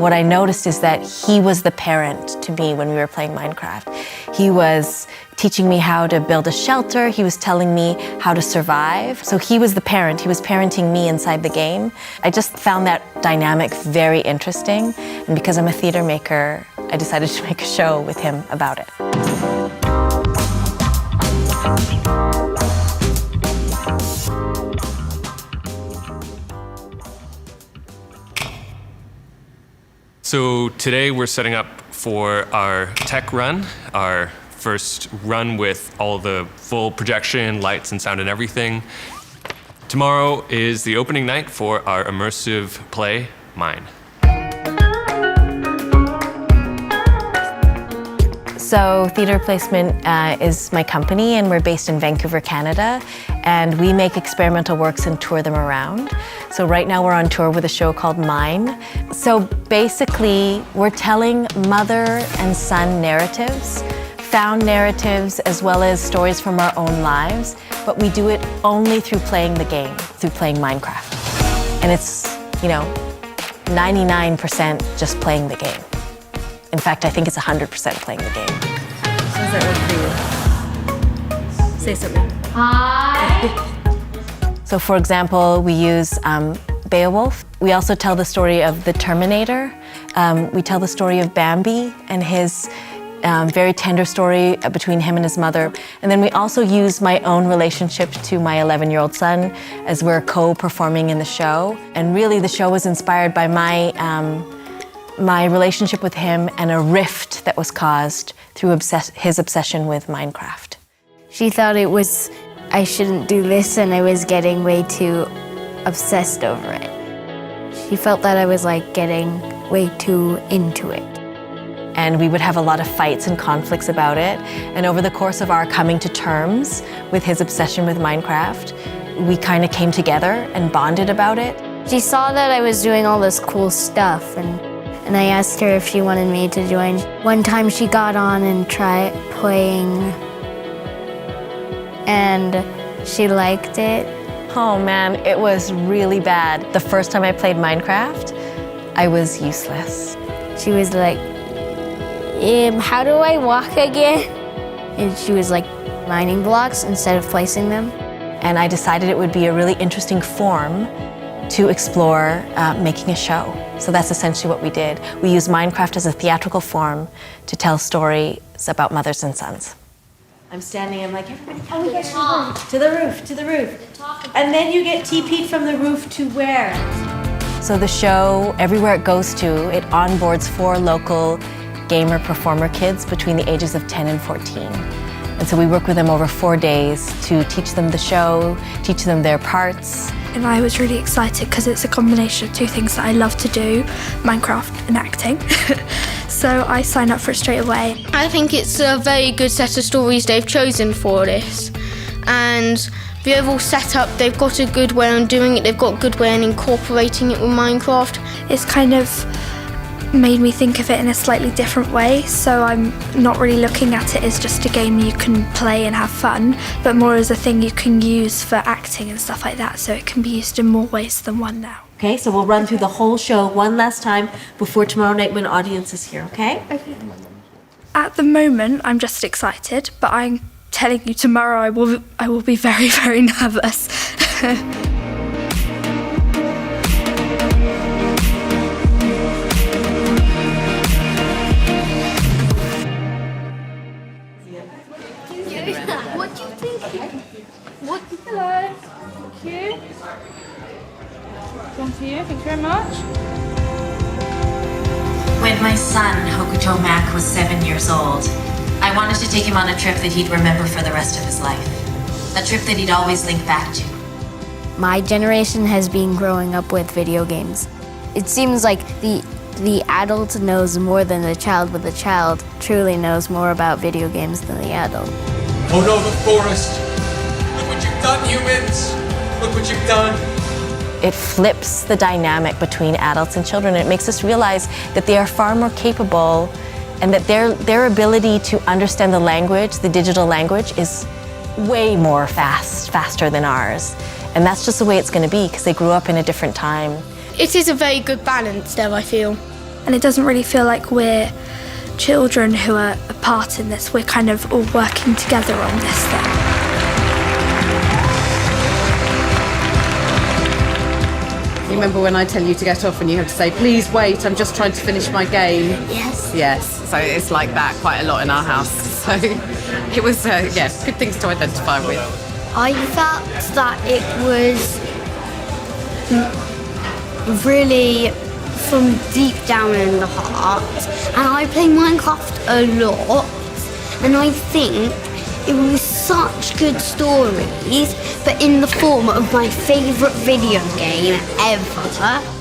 What I noticed is that he was the parent to me when we were playing Minecraft. He was teaching me how to build a shelter. He was telling me how to survive. So he was the parent. He was parenting me inside the game. I just found that dynamic very interesting. And because I'm a theater maker, I decided to make a show with him about it. So today we're setting up for our tech run, our first run with all the full projection, lights and sound and everything. Tomorrow is the opening night for our immersive play, Mine. So Theatre Placement is my company, and we're based in Vancouver, Canada, and we make experimental works and tour them around. So right now we're on tour with a show called Mine. So basically, we're telling mother and son narratives, found narratives, as well as stories from our own lives, but we do it only through playing the game, through playing Minecraft. And it's, 99% just playing the game. In fact, I think it's 100% playing the game. How does that work for you? Say something. Hi. So for example, we use Beowulf. We also tell the story of the Terminator. We tell the story of Bambi and his very tender story between him and his mother. And then we also use my own relationship to my 11-year-old son as we're co-performing in the show. And really the show was inspired by my relationship with him and a rift that was caused through his obsession with Minecraft. She thought I shouldn't do this, and I was getting way too obsessed over it. She felt that I was getting way too into it. And we would have a lot of fights and conflicts about it. And over the course of our coming to terms with his obsession with Minecraft, we kind of came together and bonded about it. She saw that I was doing all this cool stuff, and I asked her if she wanted me to join. One time she got on and tried playing, and she liked it. Oh man, it was really bad. The first time I played Minecraft, I was useless. She was like, how do I walk again? And she was mining blocks instead of placing them. And I decided it would be a really interesting form to explore making a show. So that's essentially what we did. We used Minecraft as a theatrical form to tell stories about mothers and sons. I'm standing, I'm like, everybody come to the roof, to the roof. And then you get TP'd from the roof to where? So the show, everywhere it goes to, it onboards 4 local gamer performer kids between the ages of 10 and 14. And so we work with them over 4 days to teach them the show, teach them their parts. And I was really excited because it's a combination of 2 things that I love to do, Minecraft and acting. So I signed up for it straight away. I think it's a very good set of stories they've chosen for this. And the overall setup, they've got a good way on doing it, they've got a good way on incorporating it with Minecraft. It's kind of made me think of it in a slightly different way, so I'm not really looking at it as just a game you can play and have fun, but more as a thing you can use for acting and stuff like that, so it can be used in more ways than one now. Okay, so we'll run through the whole show one last time before tomorrow night when audience is here, okay? Okay. At the moment, I'm just excited, but I'm telling you tomorrow I will be very, very nervous. What do you think? What? Hello. Thank you. One for you. Thank you very much. When my son, Hokuto Mac, was 7 years old, I wanted to take him on a trip that he'd remember for the rest of his life. A trip that he'd always link back to. My generation has been growing up with video games. It seems like the adult knows more than the child, but the child truly knows more about video games than the adult. Oh no, the forest! Look what you've done, humans! Look what you've done! It flips the dynamic between adults and children. It makes us realize that they are far more capable and that their ability to understand the language, the digital language, is way more faster than ours. And that's just the way it's going to be because they grew up in a different time. It is a very good balance though, I feel. And it doesn't really feel like we're children who are a part in this. We're kind of all working together on this thing. You remember when I tell you to get off and you have to say, please wait, I'm just trying to finish my game? Yes. Yes, so it's like that quite a lot in our house. So it was, good things to identify with. I felt that it was really from deep down in the heart. And I play Minecraft a lot, and I think it was such good stories, but in the form of my favourite video game ever.